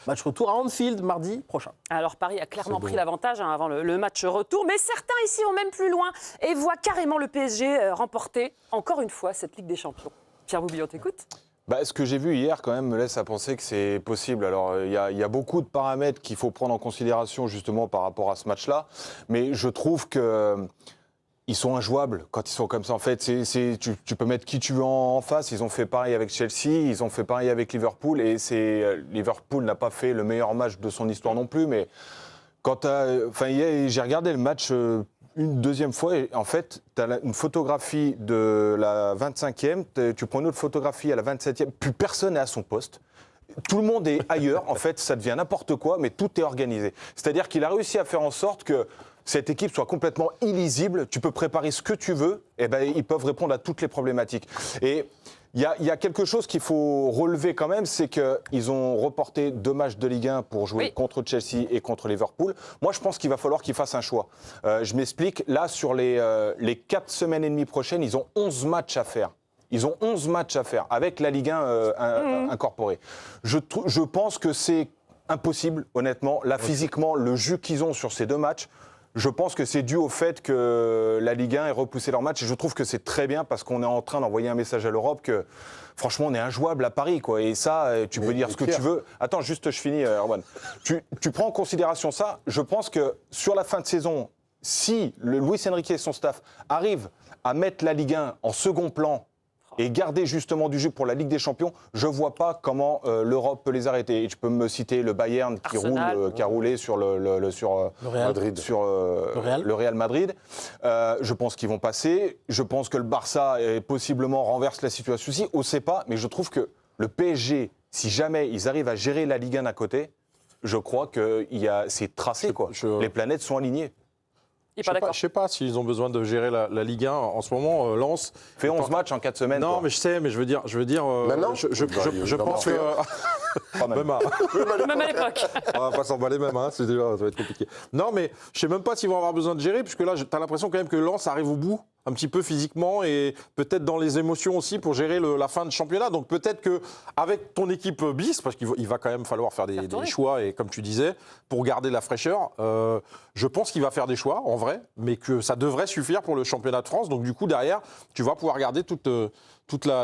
Match retour à Anfield mardi prochain. Alors Paris a clairement pris l'avantage avant le match retour, mais certains ici vont même plus loin et voient carrément le PSG remporter encore une fois cette Ligue des Champions. Pierre Boubillon, t'écoutes ? Ce que j'ai vu hier, quand même, me laisse à penser que c'est possible. Alors, il y a beaucoup de paramètres qu'il faut prendre en considération, justement, par rapport à ce match-là. Mais je trouve qu'ils sont injouables quand ils sont comme ça. En fait, tu peux mettre qui tu veux en face. Ils ont fait pareil avec Chelsea, ils ont fait pareil avec Liverpool. Et Liverpool n'a pas fait le meilleur match de son histoire non plus. Mais hier, j'ai regardé le match une deuxième fois, et en fait, tu as une photographie de la 25e, tu prends une autre photographie à la 27e, plus personne n'est à son poste. Tout le monde est ailleurs, en fait, ça devient n'importe quoi, mais tout est organisé. C'est-à-dire qu'il a réussi à faire en sorte que cette équipe soit complètement illisible, tu peux préparer ce que tu veux, et ils peuvent répondre à toutes les problématiques. Et il y a quelque chose qu'il faut relever quand même, c'est qu'ils ont reporté 2 matchs de Ligue 1 pour jouer contre Chelsea et contre Liverpool. Moi, je pense qu'il va falloir qu'ils fassent un choix. Je m'explique. Là, sur les 4 semaines et demie prochaines, ils ont 11 matchs à faire. Ils ont 11 matchs à faire avec la Ligue 1 incorporée. Je pense que c'est impossible, honnêtement. Là, physiquement, le jus qu'ils ont sur ces 2 matchs, je pense que c'est dû au fait que la Ligue 1 ait repoussé leur match. Et je trouve que c'est très bien parce qu'on est en train d'envoyer un message à l'Europe que, franchement, on est injouable à Paris, quoi. Et ça, tu peux dire ce que tu veux. Attends, juste, je finis, Erwan. Tu prends en considération ça. Je pense que sur la fin de saison, si Luis Enrique et son staff arrivent à mettre la Ligue 1 en second plan et garder justement du jus pour la Ligue des Champions, je ne vois pas comment l'Europe peut les arrêter. Et tu peux me citer le Bayern qui a roulé sur le Real Madrid. Je pense qu'ils vont passer. Je pense que le Barça possiblement renverse la situation aussi. On ne sait pas, mais je trouve que le PSG, si jamais ils arrivent à gérer la Ligue 1 à côté, je crois que c'est tracé, quoi. Les planètes sont alignées. Je ne sais pas s'ils ont besoin de gérer la Ligue 1 en ce moment. Lens fait 11 matchs en 4 semaines. Non, mais je sais, mais je veux dire. Maintenant, je pense que même à l'époque. On va pas s'emballer même, hein, ça va être compliqué. Non, mais je sais même pas s'ils vont avoir besoin de gérer, puisque là, tu as l'impression quand même que Lens arrive au bout, un petit peu physiquement et peut-être dans les émotions aussi pour gérer la fin de championnat. Donc peut-être qu'avec ton équipe bis, parce qu'il va quand même falloir faire des choix, et comme tu disais, pour garder la fraîcheur, je pense qu'il va faire des choix, en vrai, mais que ça devrait suffire pour le championnat de France. Donc du coup, derrière, tu vas pouvoir garder toute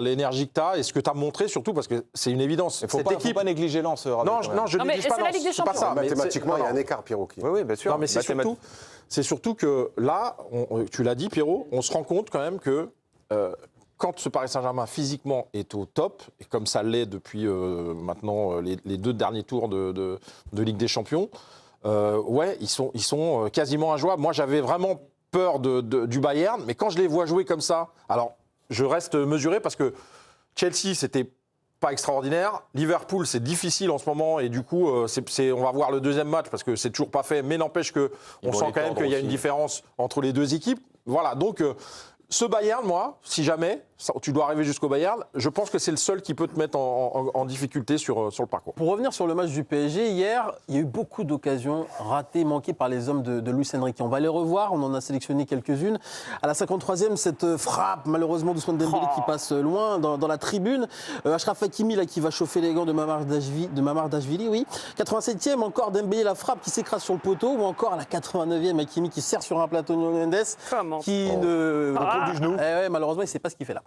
l'énergie que tu as et ce que tu as montré, surtout, parce que c'est une évidence. Il ne faut pas négliger Lens. Non, je ne néglige pas Lens. C'est pas ça. Mathématiquement, il y a un écart, Pierrot. Oui, bien sûr. Non, mais c'est surtout que là, tu l'as dit, Pierrot, on se rend compte quand même que quand ce Paris Saint-Germain physiquement est au top, et comme ça l'est depuis maintenant les 2 derniers tours de Ligue des Champions, ils sont quasiment injouables. Moi, j'avais vraiment peur du Bayern, mais quand je les vois jouer comme ça, alors je reste mesuré parce que Chelsea, c'était pas extraordinaire. Liverpool, c'est difficile en ce moment et du coup, on va voir le deuxième match parce que c'est toujours pas fait, mais n'empêche qu'on sent quand même qu'il y a une différence entre les 2 équipes. Voilà, donc ce Bayern, moi, si jamais tu dois arriver jusqu'au Bayern, je pense que c'est le seul qui peut te mettre en difficulté sur le parcours. Pour revenir sur le match du PSG, hier, il y a eu beaucoup d'occasions ratées, manquées par les hommes de Luis Enrique. On va les revoir, on en a sélectionné quelques-unes. À la 53e, cette frappe, malheureusement, d'Ousmane Dembélé qui passe loin dans la tribune. Achraf Hakimi, là, qui va chauffer les gants de Mamardashvili, oui. 87e, encore Dembélé, la frappe qui s'écrase sur le poteau. Ou encore à la 89e, Hakimi qui serre sur un plateau de Mendes. Qui du genou. Malheureusement, il ne sait pas ce qu'il fait là.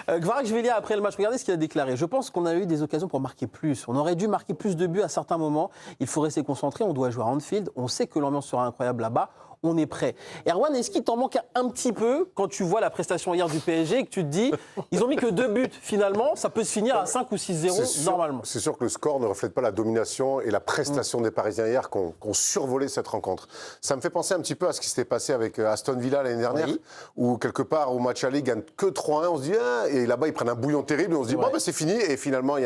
Kvaratskhelia, après le match, regardez ce qu'il a déclaré. Je pense qu'on a eu des occasions pour marquer plus. On aurait dû marquer plus de buts à certains moments. Il faut rester concentré. On doit jouer à Anfield. On sait que l'ambiance sera incroyable là-bas. On est prêt. Erwan, est-ce qu'il t'en manque un petit peu quand tu vois la prestation hier du PSG et que tu te dis, ils ont mis que 2 buts finalement, ça peut se finir à 5 ou 6-0 normalement. C'est sûr que le score ne reflète pas la domination et la prestation des Parisiens hier qui ont survolé cette rencontre. Ça me fait penser un petit peu à ce qui s'était passé avec Aston Villa l'année dernière, où quelque part au match aller, ils gagnent que 3-1, on se dit, et là-bas ils prennent un bouillon terrible, et on se dit, c'est fini, et finalement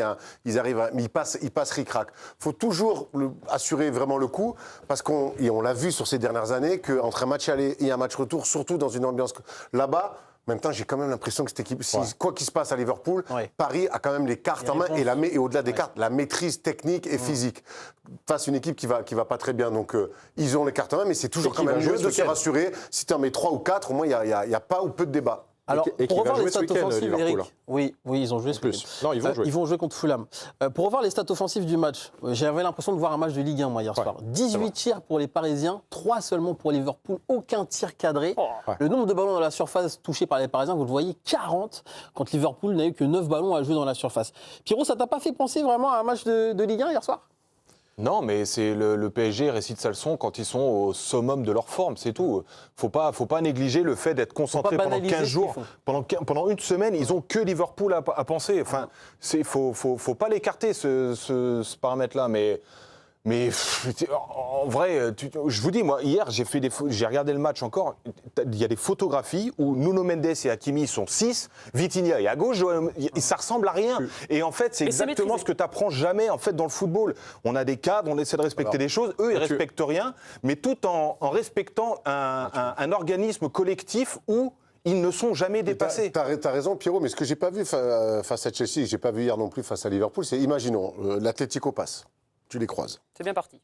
ils arrivent, ils passent ric-rac. Il faut toujours assurer vraiment le coup, parce qu'on l'a vu sur ces dernières années, qu'entre un match aller et un match retour, surtout dans une ambiance là-bas, en même temps, j'ai quand même l'impression que cette équipe, quoi qu'il se passe à Liverpool, Paris a quand même les cartes en main et au-delà des cartes, la maîtrise technique et physique face à une équipe qui va pas très bien. Donc, ils ont les cartes en main, mais c'est toujours quand même mieux de se rassurer. Si tu en mets 3 ou 4, au moins, il n'y a pas ou peu de débat. Alors, et qui pour va revoir les jouer ce stats week-end, offensives, Liverpool. Eric. Oui, ils ont joué ce Plus. week-end. Non, ils vont jouer. Ils vont jouer contre Fulham. Pour revoir les stats offensives du match, j'avais l'impression de voir un match de Ligue 1 moi hier soir. 18 tirs pour les Parisiens, 3 seulement pour Liverpool, aucun tir cadré. Ouais. Le nombre de ballons dans la surface touchés par les Parisiens, vous le voyez, 40, quand Liverpool n'a eu que 9 ballons à jouer dans la surface. Pierrot, ça t'a pas fait penser vraiment à un match de Ligue 1 hier soir ? Non, mais c'est le PSG récite sa leçon quand ils sont au summum de leur forme, c'est tout. Faut pas négliger le fait d'être concentré pendant banaliser 15 ce jours. qu'ils Pendant une semaine, ils ont que Liverpool à penser. Enfin, faut pas l'écarter ce paramètre-là, mais en vrai, je vous dis, moi, hier, j'ai regardé le match encore. Il y a des photographies où Nuno Mendes et Hakimi sont 6, Vitinha est à gauche, ça ressemble à rien. Et en fait, c'est exactement ce que tu n'apprends jamais en fait, dans le football. On a des cadres, on essaie de respecter des choses. Eux, ils ne respectent rien, mais tout en respectant un organisme collectif où ils ne sont jamais dépassés. T'as raison, Pierrot, mais ce que j'ai pas vu face à Chelsea, que j'ai pas vu hier non plus face à Liverpool, c'est, imaginons, l'Atlético passe. Tu les croises. C'est bien parti.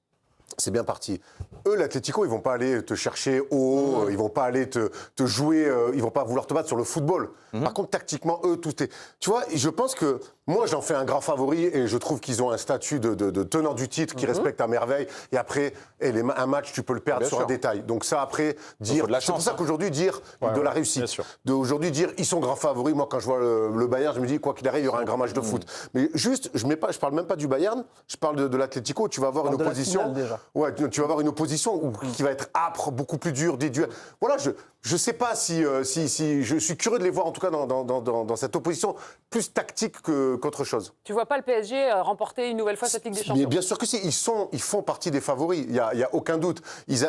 C'est bien parti. Eux, l'Atlético, ils vont pas aller te chercher haut, ils vont pas aller te jouer, ils vont pas vouloir te battre sur le football. Par contre, tactiquement, eux, tout est... Tu vois, je pense que moi, j'en fais un grand favori et je trouve qu'ils ont un statut de tenant du titre qui respecte à merveille. Et après, un match, tu peux le perdre sur un détail. Donc ça, après, dire... C'est pour ça qu'aujourd'hui, dire de la réussite, d'aujourd'hui dire ils sont grands favoris. Moi, quand je vois le Bayern, je me dis, quoi qu'il arrive, il y aura un grand match de foot. Mais juste, je parle même pas du Bayern, je parle de l'Atlético. Tu vas avoir une opposition... Ouais, tu vas avoir une opposition qui va être âpre, beaucoup plus dure, des duels. Voilà, je sais pas si je suis curieux de les voir en tout cas dans cette opposition plus tactique qu'autre chose. Tu vois pas le PSG remporter une nouvelle fois cette Ligue des Champions ? Mais bien sûr que si, ils font partie des favoris, il y a aucun doute.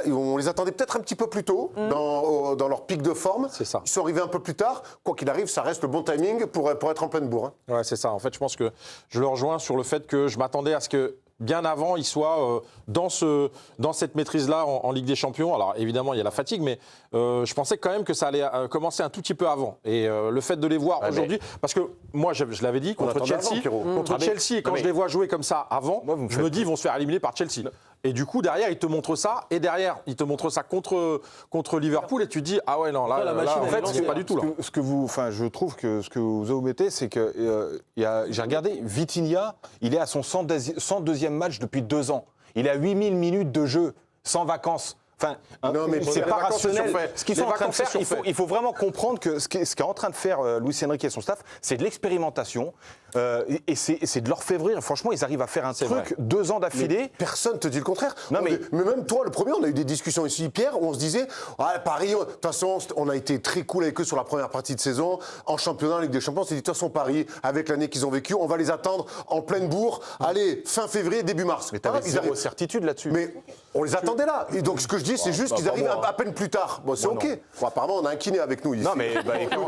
On les attendait peut-être un petit peu plus tôt dans leur pic de forme. C'est ça. Ils sont arrivés un peu plus tard. Quoi qu'il arrive, ça reste le bon timing pour être en pleine bourre. Hein. Ouais, c'est ça. En fait, je pense que je le rejoins sur le fait que je m'attendais à ce que bien avant, il soit dans cette maîtrise-là en Ligue des Champions. Alors évidemment, il y a la fatigue, mais je pensais quand même que ça allait commencer un tout petit peu avant. Et le fait de les voir aujourd'hui, parce que moi, je l'avais dit, contre Chelsea, Chelsea, quand je les vois jouer comme ça avant, je me dis, ils vont se faire éliminer par Chelsea. Et du coup, derrière, ils te montrent ça, et derrière, ils te montrent ça contre Liverpool, et tu te dis, ah ouais, non, là en fait, c'est pas du tout. Là. Je trouve que ce que vous omettez, c'est que j'ai regardé, Vitinha, il est à son 102e match depuis 2 ans. Il est à 8000 minutes de jeu, sans vacances. Enfin, non, mais c'est pas rationnel. Ce qu'ils sont en train de faire, il faut vraiment comprendre que ce qu'est en train de faire Luis Enrique et son staff, c'est de l'expérimentation. Et c'est de l'orfèvrerie. Franchement, ils arrivent à faire un truc 2 ans d'affilée. Personne ne te dit le contraire. Non, mais même toi, le premier, on a eu des discussions ici, Pierre, où on se disait, Paris, de toute façon, on a été très cool avec eux sur la première partie de saison. En championnat, en Ligue des Champions, on s'est dit, de toute façon, Paris, avec l'année qu'ils ont vécue, on va les attendre en pleine bourre. Allez, fin février, début mars. Mais t'avais zéro certitude là-dessus. Mais on les attendait là. Et donc, ce que je dis, c'est juste qu'ils arrivent à peine plus tard. Bon, c'est OK. Bon, apparemment, on a un kiné avec nous ici. Non, mais écoute,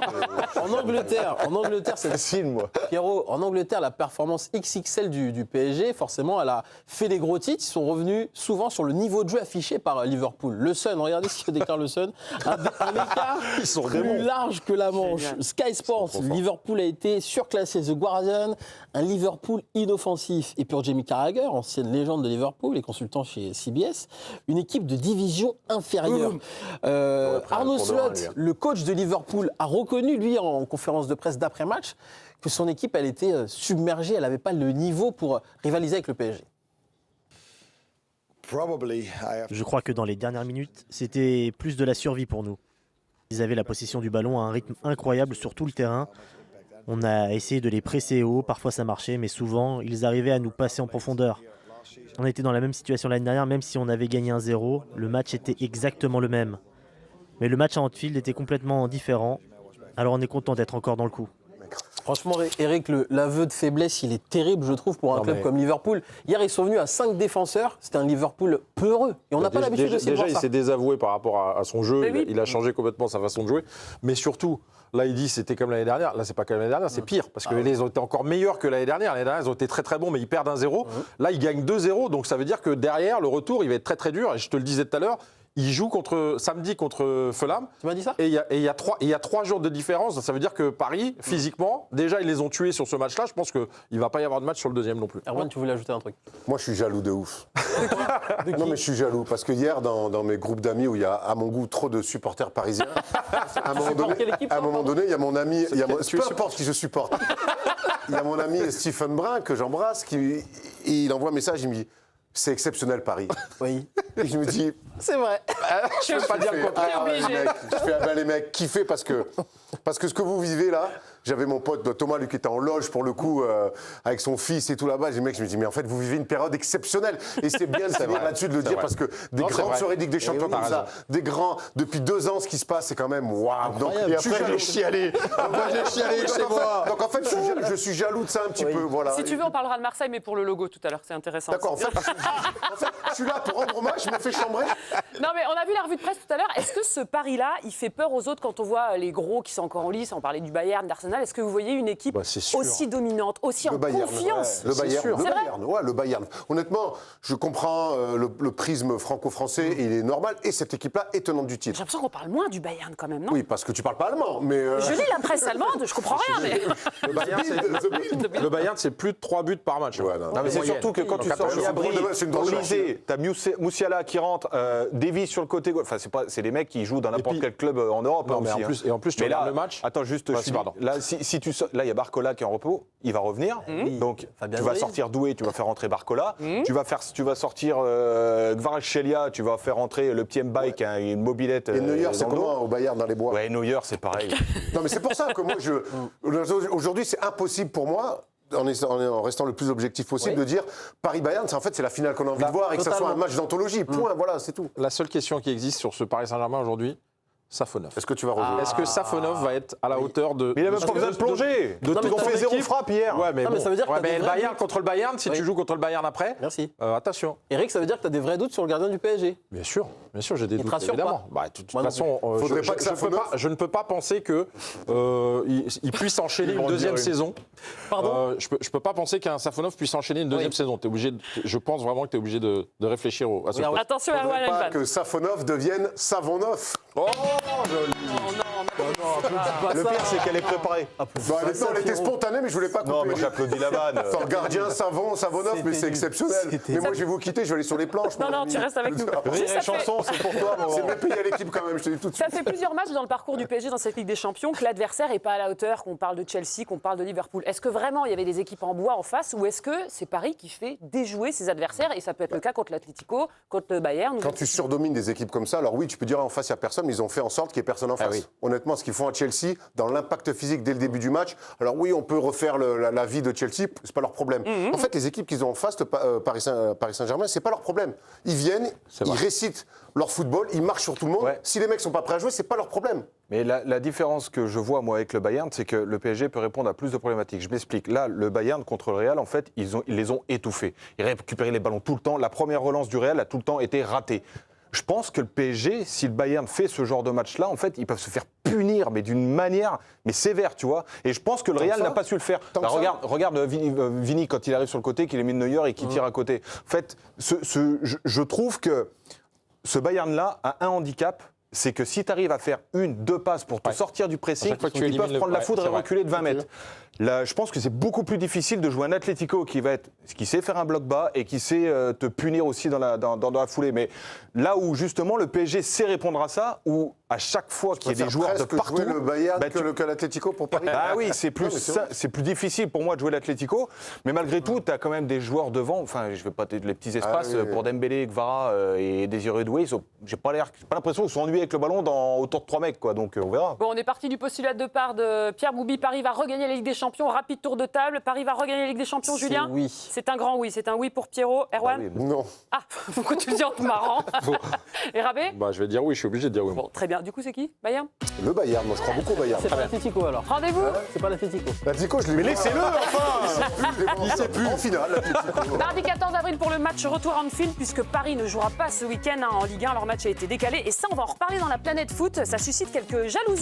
En Angleterre, c'est facile, moi. Pierrot, en Angleterre, la performance XXL du PSG, forcément, elle a fait des gros titres. Ils sont revenus souvent sur le niveau de jeu affiché par Liverpool. Le Sun, regardez ce que déclare le Sun. Un écart plus large que la Manche. Sky Sports, Liverpool a été surclassé. The Guardian, un Liverpool inoffensif. Et pour Jamie Carragher, ancienne légende de Liverpool et consultant chez CBS, une équipe de division inférieure. Arnaud Slot, le coach de Liverpool, a reconnu, lui, en conférence de presse d'après-match, que son équipe, elle était submergée, elle n'avait pas le niveau pour rivaliser avec le PSG. Je crois que dans les dernières minutes, c'était plus de la survie pour nous. Ils avaient la possession du ballon à un rythme incroyable sur tout le terrain. On a essayé de les presser haut, parfois ça marchait, mais souvent, ils arrivaient à nous passer en profondeur. On était dans la même situation l'année dernière, même si on avait gagné 1-0, le match était exactement le même. Mais le match à Anfield était complètement différent, alors on est content d'être encore dans le coup. Franchement, Eric, l'aveu de faiblesse, il est terrible, je trouve, pour un club comme Liverpool. Hier, ils sont venus à 5 défenseurs. C'était un Liverpool peureux. Et on n'a pas l'habitude de Déjà, il ça. s'est désavoué par rapport à son jeu. Oui. Il a changé complètement sa façon de jouer. Mais surtout, là, il dit c'était comme l'année dernière. Là, c'est pas comme l'année dernière, c'est pire. Parce que les ont été encore meilleurs que l'année dernière. L'année dernière, ils ont été très très bons, mais ils perdent 1-0. Là, ils gagnent 2-0. Donc ça veut dire que derrière, le retour, il va être très très dur. Et je te le disais tout à l'heure, il joue samedi contre Fulham. Tu m'as dit ça ? Et il y a 3 jours de différence. Ça veut dire que Paris, physiquement, déjà, ils les ont tués sur ce match-là. Je pense qu'il ne va pas y avoir de match sur le deuxième non plus. Erwan, tu voulais ajouter un truc ? Moi, je suis jaloux de ouf. Non, mais je suis jaloux parce que hier, dans mes groupes d'amis où il y a, à mon goût, trop de supporters parisiens, à un moment donné, il y a mon ami, peu importe qui je supporte, il y a mon ami Stephen Brun que j'embrasse, il envoie un message, il me dit c'est exceptionnel Paris. Oui. Et je me dis, C'est vrai. Je peux pas dire le contraire. ah ouais, les mecs, je fais les mecs, kiffez parce que ce que vous vivez là, j'avais mon pote Thomas, lui qui était en loge pour le coup, avec son fils et tout là-bas. Je me dis, mais en fait, vous vivez une période exceptionnelle. Et c'est bien de venir là-dessus de le dire parce que des grandes soirées de Ligue des Champions comme ça, des grands, depuis 2 ans, ce qui se passe, c'est quand même waouh. Donc, Incroyable. et après, j'ai chialé. Donc en fait, je suis jaloux de ça un petit peu. Voilà. Si tu veux, on parlera de Marseille, mais pour le logo tout à l'heure, c'est intéressant. D'accord, en fait, je suis là pour rendre hommage, je me fais chambrer. Non, mais on a vu la revue de presse tout à l'heure. Est-ce que ce pari-là, il fait peur aux autres quand on voit les gros qui sont encore en lice? On parlait du Bayern, d'Arsenal. Est-ce que vous voyez une équipe Bah, c'est sûr. aussi dominante, aussi en Bayern, confiance? Le Bayern, C'est vrai. le Bayern. Honnêtement, je comprends le prisme franco-français, et il est normal. Et cette équipe-là est tenante du J'ai titre. l'impression qu'on parle moins du Bayern quand même, non? Oui, parce que tu parles pas allemand, mais Je lis la presse allemande, je comprends rien, mais... Le Bayern, le Bayern, c'est plus de 3 buts par match. Ouais, non. Non, mais c'est Moyenne. surtout que quand tu Donc, sors attention, Gnabry, c'est une grosse Olysée, t'as Moussiala qui rentre, Davies sur le côté gauche. Enfin, c'est des mecs qui jouent dans n'importe puis- quel club en Europe. Non, hein, mais aussi, en plus, tu Mais regardes là, le match. Attends, juste, Vas-y, je suis pardon. là, si tu là, il y a Barcola qui est en repos, il va revenir. Donc, Fabien tu vas Ruiz. sortir Doué, tu vas faire rentrer Barcola. Tu vas sortir Kvaratskhelia, tu vas faire rentrer le petit Mbaye qui a une mobilette. Et Neuer, c'est dans le dos. comment au Bayern dans les bois? Ouais, Neuer, c'est pareil. Non, mais c'est pour ça que moi, aujourd'hui, c'est impossible pour moi. En restant le plus objectif possible, de dire Paris-Bayern, c'est la finale qu'on a envie de voir et que ça soit un match d'anthologie. Point, voilà, c'est tout. La seule question qui existe sur ce Paris Saint-Germain aujourd'hui, Safonov. Est-ce que tu vas rejouer? Est-ce que Safonov va être à la hauteur de. Mais il a même pas besoin de plonger. de Non, mais Ils ont ton fait 0 équipe. frappe hier. Ouais, mais Non, mais bon. ça veut dire que Ouais, t'as des mais le vrais Bayern doutes. contre le Bayern, si Oui. tu joues contre le Bayern après, Merci. attention. Eric, ça veut dire que tu as des vrais doutes sur le gardien du PSG? Bien sûr, j'ai des te doutes, rassure évidemment. pas Bah, de toute Moi non façon, Faudrait pas que je ne peux pas penser que il puisse enchaîner une deuxième saison. Pardon? Je peux pas penser qu'un Safonov puisse enchaîner une deuxième saison. Je pense vraiment que tu es obligé de réfléchir à ce Oui, poste. Attention, Faudrait Erwan pas Elban. que Safonov devienne Savonov. Oh, joli. Le pire, c'est qu'elle est préparée. Bon, honnêtement, elle était spontanée, mais je voulais pas couper. Non, mais j'applaudis la vanne. Sans gardien, Savonov, mais c'est exceptionnel. Mais moi, je vais vous quitter, je vais aller sur les planches. Non, mon non, ami. tu restes avec nous. Rire Ça et fait- chanson, c'est pour toi, mon C'est le pays à l'équipe quand même, je te dis tout de Ça suite. fait plusieurs matchs dans le parcours du PSG dans cette Ligue des Champions que l'adversaire n'est pas à la hauteur, qu'on parle de Chelsea, qu'on parle de Liverpool. Est-ce que vraiment il y avait des équipes en bois en face ou est-ce que c'est Paris qui fait déjouer ses adversaires? Et ça peut être le cas contre l'Atlético, contre le Bayern. Quand tu surdomines des équipes comme ça, alors oui, tu peux dire en face, il n'y a personne, mais ils ont fait en sorte qu'il n'y ait personne en face. oui. Honnêtement, ce qu'ils font à Chelsea, dans l'impact physique dès le début du match, alors oui, on peut refaire la vie de Chelsea, c'est pas leur problème. En fait, les équipes qu'ils ont en face, Paris Saint-Germain, c'est pas leur problème. Ils viennent, ils récitent leur football, ils marchent sur tout le monde. Ouais. Si les mecs sont pas prêts à jouer, c'est pas leur problème. Mais la différence que je vois, moi, avec le Bayern, c'est que le PSG peut répondre à plus de problématiques. Je m'explique. Là, le Bayern contre le Real, en fait, ils les ont étouffés. Ils récupéraient les ballons tout le temps. La première relance du Real a tout le temps été ratée. Je pense que le PSG, si le Bayern fait ce genre de match-là, en fait, ils peuvent se faire punir, mais d'une manière sévère, tu vois. Et je pense que le Real ça n'a pas su le faire. Tant que ça Regarde Vini quand il arrive sur le côté, qu'il élimine Neuer et qu'il tire à côté. En fait, je trouve que ce Bayern-là a un handicap. C'est que si tu arrives à faire 1-2 passes pour te sortir du À pressing, chaque fois que tu ils élimines peuvent le- prendre la ouais, foudre c'est et vrai. reculer de 20 mètres. Là, je pense que c'est beaucoup plus difficile de jouer un Atlético qui sait faire un bloc bas et qui sait te punir aussi dans la foulée. Mais là où justement le PSG sait répondre à ça, où à chaque fois qu'il y a des joueurs de presque partout, jouer le Bayern bah, que l'Atlético pour Paris. ah oui, c'est Non, mais c'est vrai. c'est plus difficile pour moi de jouer l'Atlético, mais malgré tout, tu as quand même des joueurs devant. Enfin, je vais pas te les petits espaces oui, oui. pour Dembélé, Kvara et Désiré Doué. J'ai pas l'impression qu'ils sont ennuyés avec le ballon autour de 3 mecs, quoi. Donc on verra. Bon, on est parti du postulat de départ de Pierre Boubi. Paris va regagner la Ligue des Champions. Rapide tour de table. Paris va regagner la Ligue des Champions, C'est Julien? oui. C'est un grand oui. C'est un oui pour Pierrot. Erwan? Ah oui, Non. Ah, pourquoi tu le dis en te marrant? Et Rabé? Bah, je vais dire oui, je suis obligé de dire oui. Bon, très bien. Du coup, c'est qui? Bayern? Le Bayern, moi je crois beaucoup au Bayern. C'est pas l'Atlético alors. Rendez-vous C'est pas l'Atlético. L'Atlético, je l'ai Mais vu. laissez-le, enfin. Il sait plus. En finale, l'Atlético. mardi 14 avril pour le match retour à Anfield, puisque Paris ne jouera pas ce week-end en Ligue 1. Leur match a été décalé. Et ça, on va en reparler dans la planète foot. Ça suscite quelques jalousies.